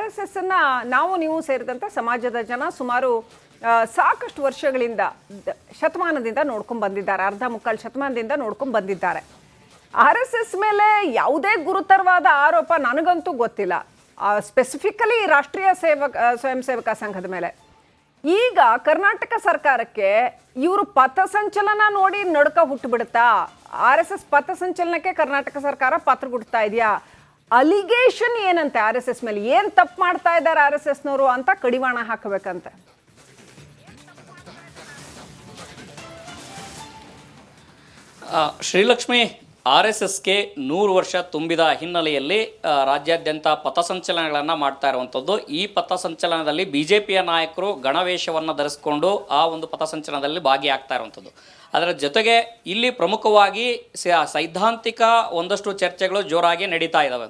RSS ಅನ್ನ ನಾವು ನೀವು ಸೇರಿದಂತೆ ಸಮಾಜದ ಜನ ಸುಮಾರು ಸಾಕಷ್ಟು ವರ್ಷಗಳಿಂದ ಶತಮಾನದಿಂದ ನೋಡ್ಕೊಂಡು ಬಂದಿದ್ದಾರೆ, ಅರ್ಧ ಮುಕ್ಕಾಲು ಶತಮಾನದಿಂದ ನೋಡ್ಕೊಂಡು ಬಂದಿದ್ದಾರೆ. RSS ಮೇಲೆ ಯಾವುದೇ ಗುರುತರವಾದ ಆರೋಪ ನನಗಂತೂ ಗೊತ್ತಿಲ್ಲ, ಸ್ಪೆಸಿಫಿಕಲಿ ರಾಷ್ಟ್ರೀಯ ಸ್ವಯಂ ಸೇವಕ ಸಂಘದ ಮೇಲೆ. ಈಗ ಕರ್ನಾಟಕ ಸರ್ಕಾರಕ್ಕೆ ಇವರು ಪಥಸಂಚಲನ ನೋಡಿ ನಡುಕ ಹುಟ್ಟುಬಿಡುತ್ತಾ? RSS ಪಥಸಂಚಲನಕ್ಕೆ ಕರ್ನಾಟಕ ಸರ್ಕಾರ ಪಾತ್ರ ಕೊಡ್ತಾ ಇದೆಯಾ? ಅಲಿಗೇಷನ್ ಏನಂತೆ RSS ಮೇಲೆ, ಏನ್ ತಪ್ಪು ಮಾಡ್ತಾ ಇದ್ದಾರೆ RSSನವರು ಅಂತ ಕಡಿವಾಣ ಹಾಕಬೇಕಂತೆ. ಶ್ರೀಲಕ್ಷ್ಮಿ, RSSಗೆ 100 ವರ್ಷ ತುಂಬಿದ ಹಿನ್ನೆಲೆಯಲ್ಲಿ ರಾಜ್ಯಾದ್ಯಂತ ಪಥಸಂಚಲನಗಳನ್ನು ಮಾಡ್ತಾ ಇರುವಂಥದ್ದು. ಈ ಪಥಸಂಚಲನದಲ್ಲಿ BJPಯ ನಾಯಕರು ಗಣವೇಷವನ್ನು ಧರಿಸಿಕೊಂಡು ಆ ಒಂದು ಪಥಸಂಚಲನದಲ್ಲಿ ಭಾಗಿಯಾಗ್ತಾ ಇರುವಂಥದ್ದು. ಅದರ ಜೊತೆಗೆ ಇಲ್ಲಿ ಪ್ರಮುಖವಾಗಿ ಸೈದ್ಧಾಂತಿಕ ಒಂದಷ್ಟು ಚರ್ಚೆಗಳು ಜೋರಾಗಿ ನಡೀತಾ ಇದ್ದಾವೆ.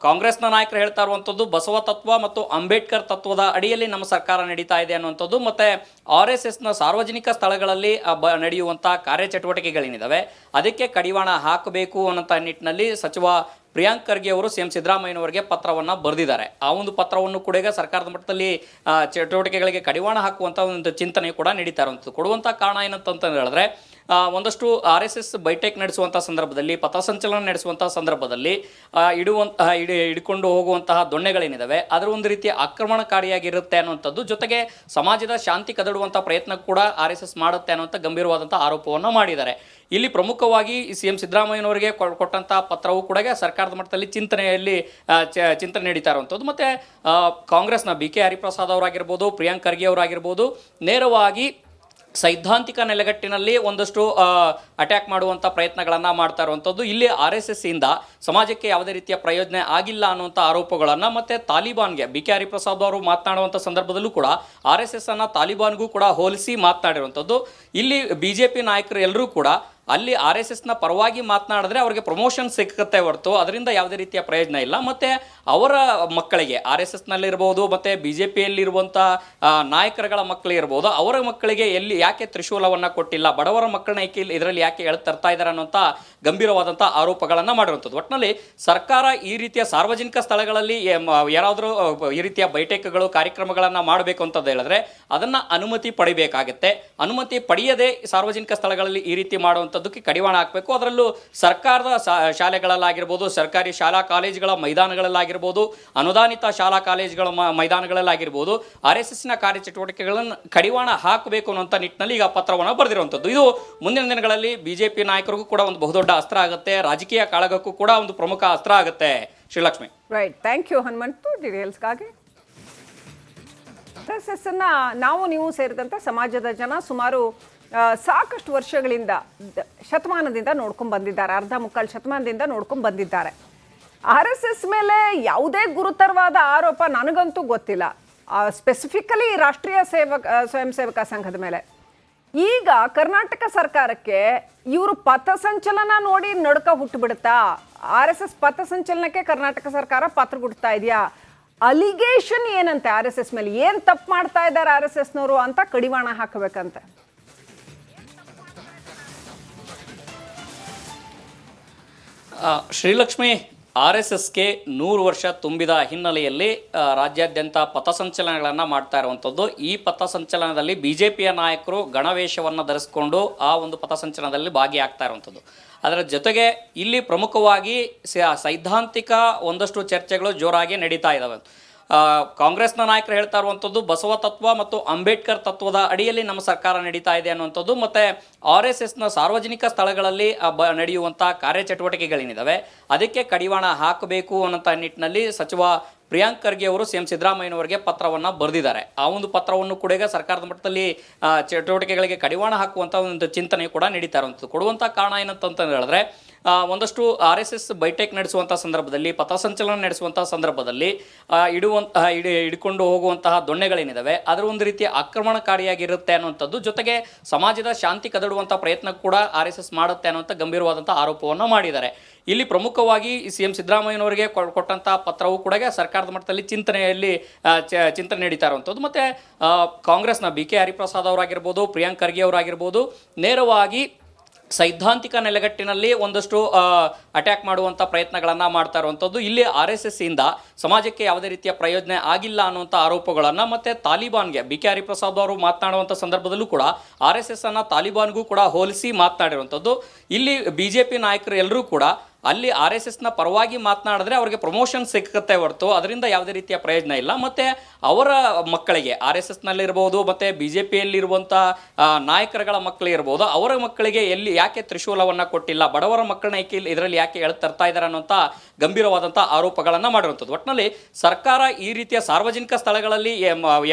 ಕಾಂಗ್ರೆಸ್ನ ನಾಯಕರು ಹೇಳ್ತಾ ಇರುವಂಥದ್ದು ಬಸವ ತತ್ವ ಮತ್ತು ಅಂಬೇಡ್ಕರ್ ತತ್ವದ ಅಡಿಯಲ್ಲಿ ನಮ್ಮ ಸರ್ಕಾರ ನಡೀತಾ ಇದೆ ಅನ್ನುವಂಥದ್ದು, ಮತ್ತು RSSನ ಸಾರ್ವಜನಿಕ ಸ್ಥಳಗಳಲ್ಲಿ ನಡೆಯುವಂಥ ಕಾರ್ಯಚಟುವಟಿಕೆಗಳೇನಿದ್ದಾವೆ ಅದಕ್ಕೆ ಕಡಿವಾಣ ಹಾಕಬೇಕು ಅನ್ನೋ ನಿಟ್ಟಿನಲ್ಲಿ ಸಚಿವ ಪ್ರಿಯಾಂಕ್ ಖರ್ಗೆ ಅವರು CM ಸಿದ್ದರಾಮಯ್ಯನವರಿಗೆ ಪತ್ರವನ್ನು ಬರೆದಿದ್ದಾರೆ. ಆ ಒಂದು ಪತ್ರವನ್ನು ಕೂಡ ಈಗ ಸರ್ಕಾರದ ಮಟ್ಟದಲ್ಲಿ ಚಟುವಟಿಕೆಗಳಿಗೆ ಕಡಿವಾಣ ಹಾಕುವಂಥ ಒಂದು ಚಿಂತನೆ ಕೂಡ ನಡೀತಾ ಇರುವಂಥದ್ದು. ಕೊಡುವಂಥ ಕಾರಣ ಏನಂತ ಹೇಳಿದ್ರೆ, ಒಂದಷ್ಟು RSS ಬೈಟೆಕ್ ನಡೆಸುವಂಥ ಸಂದರ್ಭದಲ್ಲಿ, ಪಥಸಂಚಲನ ನಡೆಸುವಂಥ ಸಂದರ್ಭದಲ್ಲಿ ಹಿಡ್ಕೊಂಡು ಹೋಗುವಂತಹ ದೊಣ್ಣೆಗಳೇನಿದ್ದಾವೆ ಅದರ ಒಂದು ರೀತಿಯ ಆಕ್ರಮಣಕಾರಿಯಾಗಿರುತ್ತೆ ಅನ್ನುವಂಥದ್ದು, ಜೊತೆಗೆ ಸಮಾಜದ ಶಾಂತಿ ಕದಡುವಂಥ ಪ್ರಯತ್ನ ಕೂಡ RSS ಮಾಡುತ್ತೆ ಅನ್ನುವಂಥ ಗಂಭೀರವಾದಂಥ ಆರೋಪವನ್ನು ಮಾಡಿದ್ದಾರೆ. ಇಲ್ಲಿ ಪ್ರಮುಖವಾಗಿ CM ಸಿದ್ದರಾಮಯ್ಯನವರಿಗೆ ಕೊಟ್ಟಂಥ ಪತ್ರವೂ ಕೂಡ ಸರ್ಕಾರದ ಮಟ್ಟದಲ್ಲಿ ಚಿಂತನೆ ನಡೀತಾ ಇರುವಂಥದ್ದು. ಮತ್ತು ಕಾಂಗ್ರೆಸ್ನ BK ಹರಿಪ್ರಸಾದ್ ಅವರಾಗಿರ್ಬೋದು, ಪ್ರಿಯಾಂಕ್ ಖರ್ಗೆ ಅವರಾಗಿರ್ಬೋದು, ನೇರವಾಗಿ ಸೈದ್ಧಾಂತಿಕ ನೆಲೆಗಟ್ಟಿನಲ್ಲಿ ಒಂದಷ್ಟು ಅಟ್ಯಾಕ್ ಮಾಡುವಂಥ ಪ್ರಯತ್ನಗಳನ್ನು ಮಾಡ್ತಾ ಇರುವಂಥದ್ದು. ಇಲ್ಲಿ RSS ಇಂದ ಸಮಾಜಕ್ಕೆ ಯಾವುದೇ ರೀತಿಯ ಪ್ರಯೋಜನ ಆಗಿಲ್ಲ ಅನ್ನುವಂಥ ಆರೋಪಗಳನ್ನು, ಮತ್ತು ತಾಲಿಬಾನ್ಗೆ BK ಹರಿಪ್ರಸಾದ್ ಅವರು ಮಾತನಾಡುವಂಥ ಸಂದರ್ಭದಲ್ಲೂ ಕೂಡ RSS ಅನ್ನು ತಾಲಿಬಾನ್ಗೂ ಕೂಡ ಹೋಲಿಸಿ ಮಾತನಾಡಿರುವಂಥದ್ದು. ಇಲ್ಲಿ BJP ನಾಯಕರು ಎಲ್ಲರೂ ಕೂಡ ಅಲ್ಲಿ RSSನ ಪರವಾಗಿ ಮಾತನಾಡಿದ್ರೆ ಅವರಿಗೆ ಪ್ರಮೋಷನ್ ಸಿಕ್ಕತ್ತೆ ಹೊರತು ಅದರಿಂದ ಯಾವುದೇ ರೀತಿಯ ಪ್ರಯೋಜನ ಇಲ್ಲ. ಮತ್ತು ಅವರ ಮಕ್ಕಳಿಗೆ RSSನಲ್ಲಿರ್ಬೋದು ಮತ್ತು BJPಯಲ್ಲಿರುವಂಥ ನಾಯಕರುಗಳ ಮಕ್ಕಳಿರ್ಬೋದು, ಅವರ ಮಕ್ಕಳಿಗೆ ಯಾಕೆ ತ್ರಿಶೂಲವನ್ನು ಕೊಟ್ಟಿಲ್ಲ, ಬಡವರ ಮಕ್ಕಳನ್ನ ಇದರಲ್ಲಿ ಯಾಕೆ ತರ್ತಾ ಇದ್ದಾರೆ ಅನ್ನೋಂಥ ಗಂಭೀರವಾದಂಥ ಆರೋಪಗಳನ್ನು ಮಾಡಿರುವಂಥದ್ದು. ಒಟ್ಟಿನಲ್ಲಿ ಸರ್ಕಾರ ಈ ರೀತಿಯ ಸಾರ್ವಜನಿಕ ಸ್ಥಳಗಳಲ್ಲಿ ಯಾರಾದರೂ ಈ ರೀತಿಯ ಬೈಠಕ್ಗಳು ಕಾರ್ಯಕ್ರಮಗಳನ್ನು ಮಾಡಬೇಕು ಅಂತ ಹೇಳಿದ್ರೆ ಅದನ್ನು ಅನುಮತಿ ಪಡಿಬೇಕಾಗತ್ತೆ. ಅನುಮತಿ ಪಡೆಯದೆ ಸಾರ್ವಜನಿಕ ಸ್ಥಳಗಳಲ್ಲಿ ಈ ರೀತಿ ಮಾಡುವಂಥದ್ದಕ್ಕೆ ಕಡಿವಾಣ ಹಾಕಬೇಕು. ಅದರಲ್ಲೂ ಸರ್ಕಾರದ ಶಾಲೆಗಳಲ್ಲಾಗಿರ್ಬೋದು, ಸರ್ಕಾರಿ ಶಾಲಾ ಕಾಲೇಜುಗಳ ಮೈದಾನಗಳಲ್ಲಾಗಿರ್ಬೋದು, ಅನುದಾನಿತ ಶಾಲಾ ಕಾಲೇಜುಗಳ ಮೈದಾನಗಳಲ್ಲಾಗಿರ್ಬೋದು RSSನ ಕಾರ್ಯಚಟುವಟಿಕೆಗಳನ್ನು ಕಡಿವಾಣ ಹಾಕಬೇಕು ಅನ್ನುವಂಥ ನಿಟ್ಟಿನಲ್ಲಿ ಈಗ ಪತ್ರವನ್ನು ಬರೆದಿರುವಂಥದ್ದು. ಇದು ಮುಂದಿನ ದಿನಗಳಲ್ಲಿ BJP ನಾಯಕರಿಗೂ ಕೂಡ ಒಂದು ಬಹುದೊಡ್ಡ ಅಸ್ತ್ರ ಆಗುತ್ತೆ, ರಾಜಕೀಯ ಕಾಳಗಕ್ಕೂ ಕೂಡ ಒಂದು ಪ್ರಮುಖ ಅಸ್ತ್ರ ಆಗುತ್ತೆ. Srilakshmi, right, thank you Hanumanthu ಡೀಟೇಲ್ಸ್ಗಾಗಿ. RSS ಅನ್ನ ನಾವು ನೀವು ಸೇರಿದಂತೆ ಸಮಾಜದ ಜನ ಸುಮಾರು ಸಾಕಷ್ಟು ವರ್ಷಗಳಿಂದ ಶತಮಾನದಿಂದ ನೋಡ್ಕೊಂಡು ಬಂದಿದ್ದಾರೆ, ಅರ್ಧ ಮುಕ್ಕಾಲು ಶತಮಾನದಿಂದ ನೋಡ್ಕೊಂಡು ಬಂದಿದ್ದಾರೆ. RSS ಮೇಲೆ ಯಾವುದೇ ಗುರುತರವಾದ ಆರೋಪ ನನಗಂತೂ ಗೊತ್ತಿಲ್ಲ, ಸ್ಪೆಸಿಫಿಕಲಿ ರಾಷ್ಟ್ರೀಯ ಸ್ವಯಂ ಸೇವಕ ಸಂಘದ ಮೇಲೆ. ಈಗ ಕರ್ನಾಟಕ ಸರ್ಕಾರಕ್ಕೆ ಇವರು ಪಥಸಂಚಲನ ನೋಡಿ ನಡುಕ ಹುಟ್ಟುಬಿಡುತ್ತಾ? RSS ಪಥಸಂಚಲನಕ್ಕೆ ಕರ್ನಾಟಕ ಸರ್ಕಾರ ಪಾತ್ರ ಕೊಡ್ತಾ ಇದೆಯಾ? ಅಲಿಗೇಷನ್ ಏನಂತೆ RSS ಮೇಲೆ, ಏನ್ ತಪ್ಪು ಮಾಡ್ತಾ ಇದ್ದಾರೆ RSSನವರು ಅಂತ ಕಡಿವಾಣ ಹಾಕಬೇಕಂತೆ. ಶ್ರೀಲಕ್ಷ್ಮಿ, RSSಗೆ 100 ವರ್ಷ ತುಂಬಿದ ಹಿನ್ನೆಲೆಯಲ್ಲಿ ರಾಜ್ಯಾದ್ಯಂತ ಪಥಸಂಚಲನಗಳನ್ನು ಮಾಡ್ತಾ ಇರುವಂಥದ್ದು. ಈ ಪಥಸಂಚಲನದಲ್ಲಿ BJPಯ ನಾಯಕರು ಗಣವೇಷವನ್ನು ಧರಿಸಿಕೊಂಡು ಆ ಒಂದು ಪಥಸಂಚಲನದಲ್ಲಿ ಭಾಗಿಯಾಗ್ತಾ ಇರುವಂಥದ್ದು. ಅದರ ಜೊತೆಗೆ ಇಲ್ಲಿ ಪ್ರಮುಖವಾಗಿ ಸೈದ್ಧಾಂತಿಕ ಒಂದಷ್ಟು ಚರ್ಚೆಗಳು ಜೋರಾಗಿ ನಡೀತಾ ಇದ್ದಾವೆ. ಕಾಂಗ್ರೆಸ್ನ ನಾಯಕರು ಹೇಳ್ತಾ ಇರುವಂಥದ್ದು ಬಸವ ತತ್ವ ಮತ್ತು ಅಂಬೇಡ್ಕರ್ ತತ್ವದ ಅಡಿಯಲ್ಲಿ ನಮ್ಮ ಸರ್ಕಾರ ನಡೀತಾ ಇದೆ ಅನ್ನುವಂಥದ್ದು, ಮತ್ತು RSSನ ಸಾರ್ವಜನಿಕ ಸ್ಥಳಗಳಲ್ಲಿ ನಡೆಯುವಂಥ ಕಾರ್ಯಚಟುವಟಿಕೆಗಳೇನಿದ್ದಾವೆ ಅದಕ್ಕೆ ಕಡಿವಾಣ ಹಾಕಬೇಕು ಅನ್ನೋ ನಿಟ್ಟಿನಲ್ಲಿ ಸಚಿವ ಪ್ರಿಯಾಂಕ್ ಖರ್ಗೆ ಅವರು CM ಸಿದ್ದರಾಮಯ್ಯನವರಿಗೆ ಪತ್ರವನ್ನು ಬರೆದಿದ್ದಾರೆ. ಆ ಒಂದು ಪತ್ರವನ್ನು ಕೂಡ ಈಗ ಸರ್ಕಾರದ ಮಟ್ಟದಲ್ಲಿ ಚಟುವಟಿಕೆಗಳಿಗೆ ಕಡಿವಾಣ ಹಾಕುವಂಥ ಒಂದು ಚಿಂತನೆ ಕೂಡ ನಡೀತಾ ಇರುವಂಥದ್ದು. ಕೊಡುವಂಥ ಕಾರಣ ಏನಂತ ಹೇಳಿದ್ರೆ, ಒಂದಷ್ಟು RSS ಬೈಟೆಕ್ ನಡೆಸುವಂಥ ಸಂದರ್ಭದಲ್ಲಿ, ಪಥಸಂಚಲನ ನಡೆಸುವಂಥ ಸಂದರ್ಭದಲ್ಲಿ ಹಿಡ್ಕೊಂಡು ಹೋಗುವಂತಹ ದೊಣ್ಣೆಗಳೇನಿದ್ದಾವೆ ಅದರ ಒಂದು ರೀತಿಯ ಆಕ್ರಮಣಕಾರಿಯಾಗಿರುತ್ತೆ ಅನ್ನುವಂಥದ್ದು, ಜೊತೆಗೆ ಸಮಾಜದ ಶಾಂತಿ ಕದಡುವಂಥ ಪ್ರಯತ್ನ ಕೂಡ RSS ಮಾಡುತ್ತೆ ಅನ್ನುವಂಥ ಗಂಭೀರವಾದಂಥ ಆರೋಪವನ್ನು ಮಾಡಿದ್ದಾರೆ. ಇಲ್ಲಿ ಪ್ರಮುಖವಾಗಿ CM ಸಿದ್ದರಾಮಯ್ಯನವರಿಗೆ ಕೊಟ್ಟಂಥ ಪತ್ರವೂ ಕೂಡ ಸರ್ಕಾರದ ಮಟ್ಟದಲ್ಲಿ ಚಿಂತನೆ ನಡೀತಾ ಇರುವಂಥದ್ದು. ಮತ್ತು ಕಾಂಗ್ರೆಸ್ನ BK ಹರಿಪ್ರಸಾದ್ ಅವರಾಗಿರ್ಬೋದು, ಪ್ರಿಯಾಂಕ್ ಖರ್ಗೆ ಅವರಾಗಿರ್ಬೋದು, ನೇರವಾಗಿ ಸೈದ್ಧಾಂತಿಕ ನೆಲೆಗಟ್ಟಿನಲ್ಲಿ ಒಂದಷ್ಟು ಅಟ್ಯಾಕ್ ಮಾಡುವಂಥ ಪ್ರಯತ್ನಗಳನ್ನು ಮಾಡ್ತಾ ಇರುವಂಥದ್ದು. ಇಲ್ಲಿ RSS ಇಂದ ಸಮಾಜಕ್ಕೆ ಯಾವುದೇ ರೀತಿಯ ಪ್ರಯೋಜನ ಆಗಿಲ್ಲ ಅನ್ನುವಂಥ ಆರೋಪಗಳನ್ನು ಮತ್ತು ತಾಲಿಬಾನ್ಗೆ BK ಹರಿಪ್ರಸಾದ್ ಅವರು ಮಾತನಾಡುವಂಥ ಸಂದರ್ಭದಲ್ಲೂ ಕೂಡ RSS ಅನ್ನು ತಾಲಿಬಾನ್ಗೂ ಕೂಡ ಹೋಲಿಸಿ ಮಾತನಾಡಿರುವಂಥದ್ದು. ಇಲ್ಲಿ BJP ನಾಯಕರು ಎಲ್ಲರೂ ಕೂಡ ಅಲ್ಲಿ RSSನ ಪರವಾಗಿ ಮಾತನಾಡಿದ್ರೆ ಅವರಿಗೆ ಪ್ರಮೋಷನ್ ಸಿಕ್ಕತ್ತೆ ಹೊರತು ಅದರಿಂದ ಯಾವುದೇ ರೀತಿಯ ಪ್ರಯೋಜನ ಇಲ್ಲ. ಮತ್ತು ಅವರ ಮಕ್ಕಳಿಗೆ RSSನಲ್ಲಿರ್ಬೋದು ಮತ್ತು BJPಯಲ್ಲಿರುವಂಥ ನಾಯಕರುಗಳ ಮಕ್ಕಳಿರ್ಬೋದು, ಅವರ ಮಕ್ಕಳಿಗೆ ಯಾಕೆ ತ್ರಿಶೂಲವನ್ನು ಕೊಟ್ಟಿಲ್ಲ, ಬಡವರ ಮಕ್ಕಳನ್ನ ಇದರಲ್ಲಿ ಯಾಕೆ ತರ್ತಾ ಇದ್ದಾರೆ ಅನ್ನೋಂಥ ಗಂಭೀರವಾದಂಥ ಆರೋಪಗಳನ್ನು ಮಾಡಿರುವಂಥದ್ದು. ಒಟ್ಟಿನಲ್ಲಿ ಸರ್ಕಾರ ಈ ರೀತಿಯ ಸಾರ್ವಜನಿಕ ಸ್ಥಳಗಳಲ್ಲಿ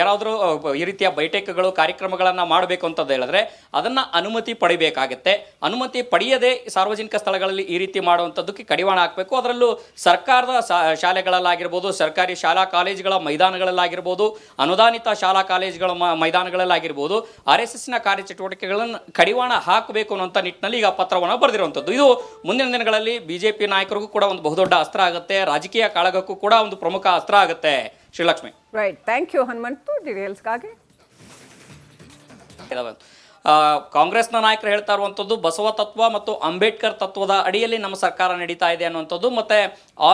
ಯಾರಾದರೂ ಈ ರೀತಿಯ ಬೈಠಕ್ಗಳು ಕಾರ್ಯಕ್ರಮಗಳನ್ನು ಮಾಡಬೇಕು ಅಂತಂದು ಹೇಳಿದ್ರೆ ಅದನ್ನು ಅನುಮತಿ ಪಡಿಬೇಕಾಗತ್ತೆ. ಅನುಮತಿ ಪಡೆಯದೆ ಸಾರ್ವಜನಿಕ ಸ್ಥಳಗಳಲ್ಲಿ ಈ ರೀತಿ ಮಾಡುವಂಥದ್ದಕ್ಕೆ ಕಡಿವಾಣ ಹಾಕಬೇಕು. ಅದರಲ್ಲೂ ಸರ್ಕಾರದ ಶಾಲೆಗಳಲ್ಲಾಗಿರ್ಬೋದು, ಸರ್ಕಾರಿ ಶಾಲಾ ಕಾಲೇಜುಗಳ ಮೈದಾನಗಳಲ್ಲಾಗಿರ್ಬೋದು, ಅನುದಾನಿತ ಶಾಲಾ ಕಾಲೇಜುಗಳ ಮೈದಾನಗಳಲ್ಲಾಗಿರ್ಬೋದು RSSನ ಕಾರ್ಯಚಟುವಟಿಕೆಗಳನ್ನು ಕಡಿವಾಣ ಹಾಕಬೇಕು ಅನ್ನೋಂಥ ನಿಟ್ಟಿನಲ್ಲಿ ಈಗ ಪತ್ರವನ್ನು ಬರೆದಿರುವಂಥದ್ದು. ಇದು ಮುಂದಿನ ದಿನಗಳಲ್ಲಿ BJP ನಾಯಕರಿಗೂ ಕೂಡ ಒಂದು ಬಹುದೊಡ್ಡ ಅಸ್ತ್ರ ಆಗುತ್ತೆ, ರಾಜಕೀಯ ಕಾಳಗಕ್ಕೂ ಕೂಡ ಒಂದು ಪ್ರಮುಖ ಅಸ್ತ್ರ ಆಗುತ್ತೆ. Srilakshmi, right, thank you Hanumanthu ಡೀಟೇಲ್ಸ್ಗಾಗಿ. ಕಾಂಗ್ರೆಸ್ನ ನಾಯಕರು ಹೇಳ್ತಾ ಇರುವಂಥದ್ದು ಬಸವ ತತ್ವ ಮತ್ತು ಅಂಬೇಡ್ಕರ್ ತತ್ವದ ಅಡಿಯಲ್ಲಿ ನಮ್ಮ ಸರ್ಕಾರ ನಡೀತಾ ಇದೆ ಅನ್ನುವಂಥದ್ದು. ಮತ್ತು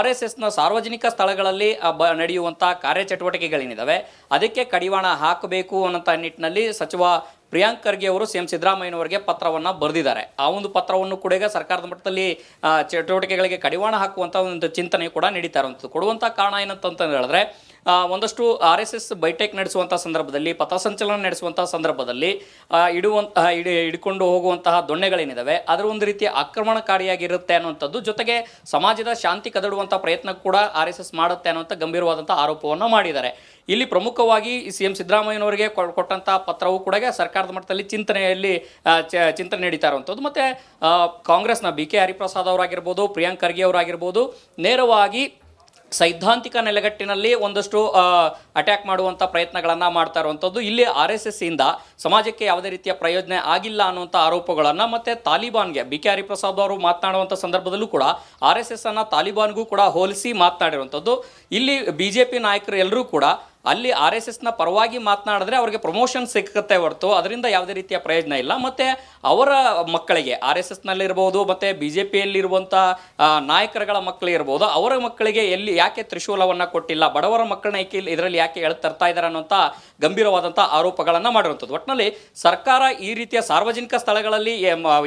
RSSನ ಸಾರ್ವಜನಿಕ ಸ್ಥಳಗಳಲ್ಲಿ ನಡೆಯುವಂಥ ಕಾರ್ಯಚಟುವಟಿಕೆಗಳೇನಿದ್ದಾವೆ ಅದಕ್ಕೆ ಕಡಿವಾಣ ಹಾಕಬೇಕು ಅನ್ನೋಂಥ ನಿಟ್ಟಿನಲ್ಲಿ ಸಚಿವ ಪ್ರಿಯಾಂಕ್ ಖರ್ಗೆ ಅವರು CM ಸಿದ್ದರಾಮಯ್ಯನವರಿಗೆ ಪತ್ರವನ್ನು ಬರೆದಿದ್ದಾರೆ. ಆ ಒಂದು ಪತ್ರವನ್ನು ಕೂಡ ಈಗ ಸರ್ಕಾರದ ಮಟ್ಟದಲ್ಲಿ ಚಟುವಟಿಕೆಗಳಿಗೆ ಕಡಿವಾಣ ಹಾಕುವಂಥ ಒಂದು ಚಿಂತನೆ ಕೂಡ ನಡೀತಾ ಇರುವಂಥದ್ದು. ಕೊಡುವಂಥ ಕಾರಣ ಏನಂತ ಹೇಳಿದ್ರೆ ಒಂದಷ್ಟು RSS ಬೈಠಕ್ ನಡೆಸುವಂಥ ಸಂದರ್ಭದಲ್ಲಿ, ಪಥಸಂಚಲನ ನಡೆಸುವಂಥ ಸಂದರ್ಭದಲ್ಲಿ ಹಿಡ್ಕೊಂಡು ಹೋಗುವಂತಹ ದೊಣ್ಣೆಗಳೇನಿದ್ದಾವೆ ಅದರ ಒಂದು ರೀತಿಯ ಆಕ್ರಮಣಕಾರಿಯಾಗಿರುತ್ತೆ ಅನ್ನುವಂಥದ್ದು. ಜೊತೆಗೆ ಸಮಾಜದ ಶಾಂತಿ ಕದಡುವಂಥ ಪ್ರಯತ್ನ ಕೂಡ RSS ಮಾಡುತ್ತೆ ಅನ್ನುವಂಥ ಗಂಭೀರವಾದಂಥ ಆರೋಪವನ್ನು ಮಾಡಿದ್ದಾರೆ. ಇಲ್ಲಿ ಪ್ರಮುಖವಾಗಿ CM ಸಿದ್ದರಾಮಯ್ಯನವರಿಗೆ ಕೊಟ್ಟಂಥ ಪತ್ರವು ಕೂಡ ಸರ್ಕಾರದ ಮಟ್ಟದಲ್ಲಿ ಚಿಂತನೆ ನಡೀತಾ ಇರುವಂಥದ್ದು. ಮತ್ತು ಕಾಂಗ್ರೆಸ್ನ BK ಹರಿಪ್ರಸಾದ್ ಅವರಾಗಿರ್ಬೋದು, ಪ್ರಿಯಾಂಕ್ ಖರ್ಗೆ ಅವರಾಗಿರ್ಬೋದು ನೇರವಾಗಿ ಸೈದ್ಧಾಂತಿಕ ನೆಲೆಗಟ್ಟಿನಲ್ಲಿ ಒಂದಷ್ಟು ಅಟ್ಯಾಕ್ ಮಾಡುವಂಥ ಪ್ರಯತ್ನಗಳನ್ನು ಮಾಡ್ತಾ ಇರುವಂಥದ್ದು. ಇಲ್ಲಿ RSS ಇಂದ ಸಮಾಜಕ್ಕೆ ಯಾವುದೇ ರೀತಿಯ ಪ್ರಯೋಜನ ಆಗಿಲ್ಲ ಅನ್ನುವಂಥ ಆರೋಪಗಳನ್ನು ಮತ್ತು ತಾಲಿಬಾನ್ಗೆ BK ಹರಿಪ್ರಸಾದ್ ಅವರು ಮಾತನಾಡುವಂಥ ಸಂದರ್ಭದಲ್ಲೂ ಕೂಡ RSS ಅನ್ನು ತಾಲಿಬಾನ್ಗೂ ಕೂಡ ಹೋಲಿಸಿ ಮಾತನಾಡಿರುವಂಥದ್ದು. ಇಲ್ಲಿ BJP ನಾಯಕರು ಎಲ್ಲರೂ ಕೂಡ ಅಲ್ಲಿ RSSನ ಪರವಾಗಿ ಮಾತನಾಡಿದ್ರೆ ಅವರಿಗೆ ಪ್ರಮೋಷನ್ ಸಿಕ್ಕತ್ತೆ ಹೊರತು ಅದರಿಂದ ಯಾವುದೇ ರೀತಿಯ ಪ್ರಯೋಜನ ಇಲ್ಲ. ಮತ್ತು ಅವರ ಮಕ್ಕಳಿಗೆ RSSನಲ್ಲಿರ್ಬೋದು ಮತ್ತು BJPಯಲ್ಲಿರುವಂಥ ನಾಯಕರುಗಳ ಮಕ್ಕಳಿರ್ಬೋದು, ಅವರ ಮಕ್ಕಳಿಗೆ ಯಾಕೆ ತ್ರಿಶೂಲವನ್ನು ಕೊಟ್ಟಿಲ್ಲ, ಬಡವರ ಮಕ್ಕಳನ್ನ ಇದರಲ್ಲಿ ಯಾಕೆ ತರ್ತಾ ಇದ್ದಾರೆ ಅನ್ನೋಂಥ ಗಂಭೀರವಾದಂಥ ಆರೋಪಗಳನ್ನು ಮಾಡಿರುವಂಥದ್ದು. ಒಟ್ಟಿನಲ್ಲಿ ಸರ್ಕಾರ ಈ ರೀತಿಯ ಸಾರ್ವಜನಿಕ ಸ್ಥಳಗಳಲ್ಲಿ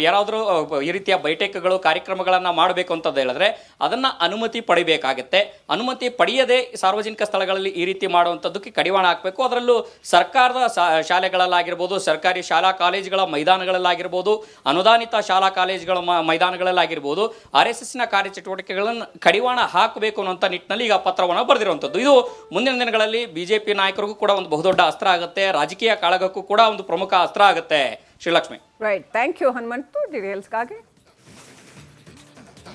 ಯಾರಾದರೂ ಈ ರೀತಿಯ ಬೈಠಕ್ಗಳು ಕಾರ್ಯಕ್ರಮಗಳನ್ನು ಮಾಡಬೇಕು ಅಂತಂದು ಹೇಳಿದ್ರೆ ಅದನ್ನು ಅನುಮತಿ ಪಡಿಬೇಕಾಗತ್ತೆ. ಅನುಮತಿ ಪಡೆಯದೆ ಸಾರ್ವಜನಿಕ ಸ್ಥಳಗಳಲ್ಲಿ ಈ ರೀತಿ ಮಾಡುವಂಥದ್ದಕ್ಕೆ ಕಡಿವಾಣ ಹಾಕಬೇಕು. ಅದರಲ್ಲೂ ಸರ್ಕಾರದ ಶಾಲೆಗಳಲ್ಲಾಗಿರ್ಬೋದು, ಸರ್ಕಾರಿ ಶಾಲಾ ಕಾಲೇಜುಗಳ ಮೈದಾನಗಳಲ್ಲಾಗಿರ್ಬೋದು, ಅನುದಾನಿತ ಶಾಲಾ ಕಾಲೇಜುಗಳ ಮೈದಾನಗಳಲ್ಲಾಗಿರ್ಬೋದು RSSನ ಕಾರ್ಯಚಟುವಟಿಕೆಗಳನ್ನು ಕಡಿವಾಣ ಹಾಕಬೇಕು ಅನ್ನೋಂಥ ನಿಟ್ಟಿನಲ್ಲಿ ಈಗ ಪತ್ರವನ್ನು ಬರೆದಿರುವಂಥದ್ದು. ಇದು ಮುಂದಿನ ದಿನಗಳಲ್ಲಿ BJP ನಾಯಕರಿಗೂ ಕೂಡ ಒಂದು ಬಹುದೊಡ್ಡ ಅಸ್ತ್ರ ಆಗುತ್ತೆ, ರಾಜಕೀಯ ಕಾಳಗಕ್ಕೂ ಕೂಡ ಒಂದು ಪ್ರಮುಖ ಅಸ್ತ್ರ ಆಗುತ್ತೆ. Srilakshmi, right, thank you Hanumanthu ಡೀಟೇಲ್ಸ್ಗಾಗಿ.